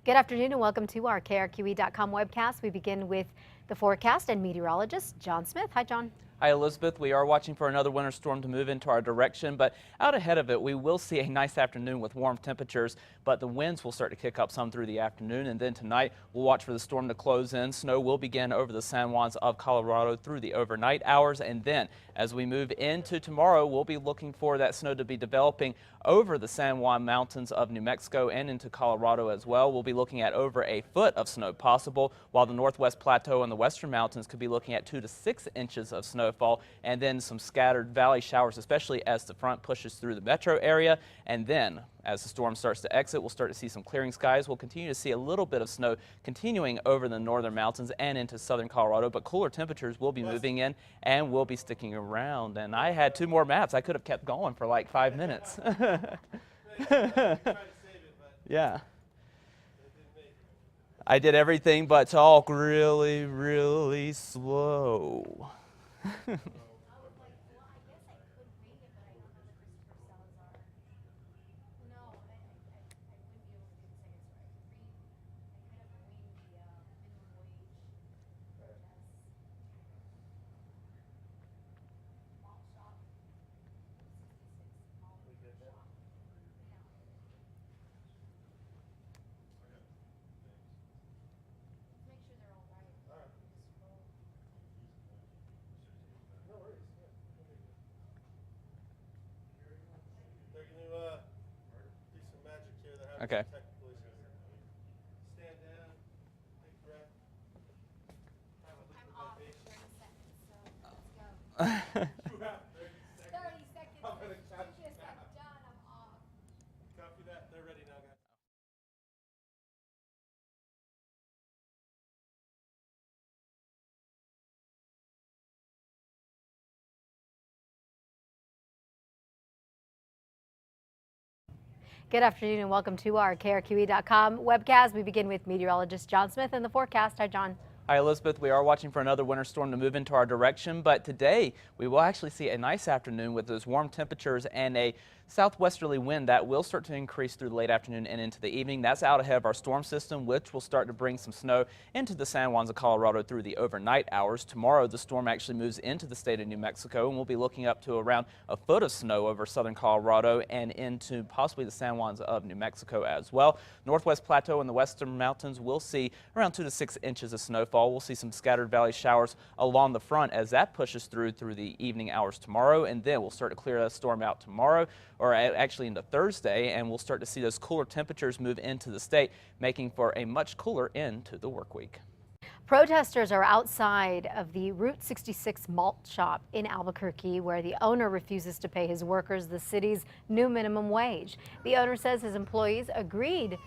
Good afternoon and welcome to our KRQE.com webcast. We begin with the forecast and meteorologist John Smith. Hi, John. Hi, Elizabeth. We are watching for another winter storm to move into our direction, but out ahead of it, we will see a nice afternoon with warm temperatures, but the winds will start to kick up some through the afternoon, and then tonight we'll watch for the storm to close in. Snow will begin over the San Juans of Colorado through the overnight hours, and then as we move into tomorrow, we'll be looking for that snow to be developing over the San Juan Mountains of New Mexico and into Colorado as well. We'll be looking at over a foot of snow possible, while the Northwest Plateau and the Western Mountains could be looking at 2 to 6 inches of snowfall, and then some scattered valley showers, especially as the front pushes through the metro area. And then as the storm starts to exit, we'll start to see some clearing skies. We'll continue to see a little bit of snow continuing over the northern mountains and into southern Colorado, but cooler temperatures will be moving in and will be sticking around. And I had 2 more maps. I could have kept going for like 5 minutes. Yeah. I did everything but talk really, really slow. Okay. Stand down, take a breath. I'm off for 30 seconds, so let's go. 30 seconds. I'm gonna count you down. Done, I'm off. Copy that. They're ready now, guys. Good afternoon and welcome to our KRQE.com webcast. We begin with meteorologist John Smith and the forecast. Hi, John. Hi, Elizabeth. We are watching for another winter storm to move into our direction, but today we will actually see a nice afternoon with those warm temperatures and a southwesterly wind that will start to increase through the late afternoon and into the evening. That's out ahead of our storm system, which will start to bring some snow into the San Juans of Colorado through the overnight hours. Tomorrow, the storm actually moves into the state of New Mexico, and we'll be looking up to around a foot of snow over southern Colorado and into possibly the San Juans of New Mexico as well. Northwest Plateau and the Western Mountains will see around 2 to 6 inches of snowfall. We'll see some scattered valley showers along the front as that pushes through the evening hours tomorrow, and then we'll start to clear that storm out tomorrow, or actually into Thursday, and we'll start to see those cooler temperatures move into the state, making for a much cooler end to the work week. Protesters are outside of the Route 66 malt shop in Albuquerque, where the owner refuses to pay his workers the city's new minimum wage. The owner says his employees agreed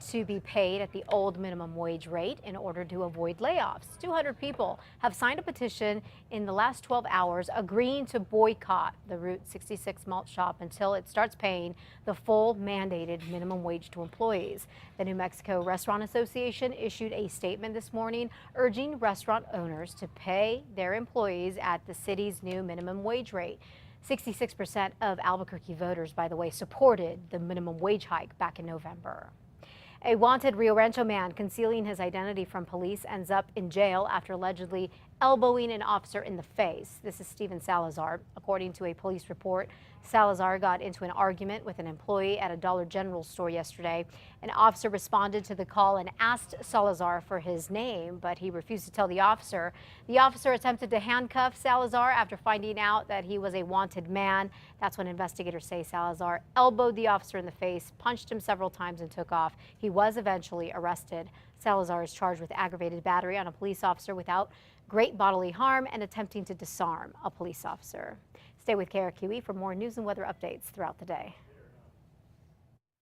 to be paid at the old minimum wage rate in order to avoid layoffs. 200 people have signed a petition in the last 12 hours agreeing to boycott the Route 66 malt shop until it starts paying the full mandated minimum wage to employees. The New Mexico Restaurant Association issued a statement this morning urging restaurant owners to pay their employees at the city's new minimum wage rate. 66% of Albuquerque voters, by the way, supported the minimum wage hike back in November. A wanted Rio Rancho man concealing his identity from police ends up in jail after allegedly elbowing an officer in the face. This is Steven Salazar. According to a police report, Salazar got into an argument with an employee at a Dollar General store yesterday. An officer responded to the call and asked Salazar for his name, but he refused to tell the officer. The officer attempted to handcuff Salazar after finding out that he was a wanted man. That's when investigators say Salazar elbowed the officer in the face, punched him several times, and took off. He was eventually arrested. Salazar is charged with aggravated battery on a police officer without great bodily harm and attempting to disarm a police officer. Stay with KRQE for more news and weather updates throughout the day.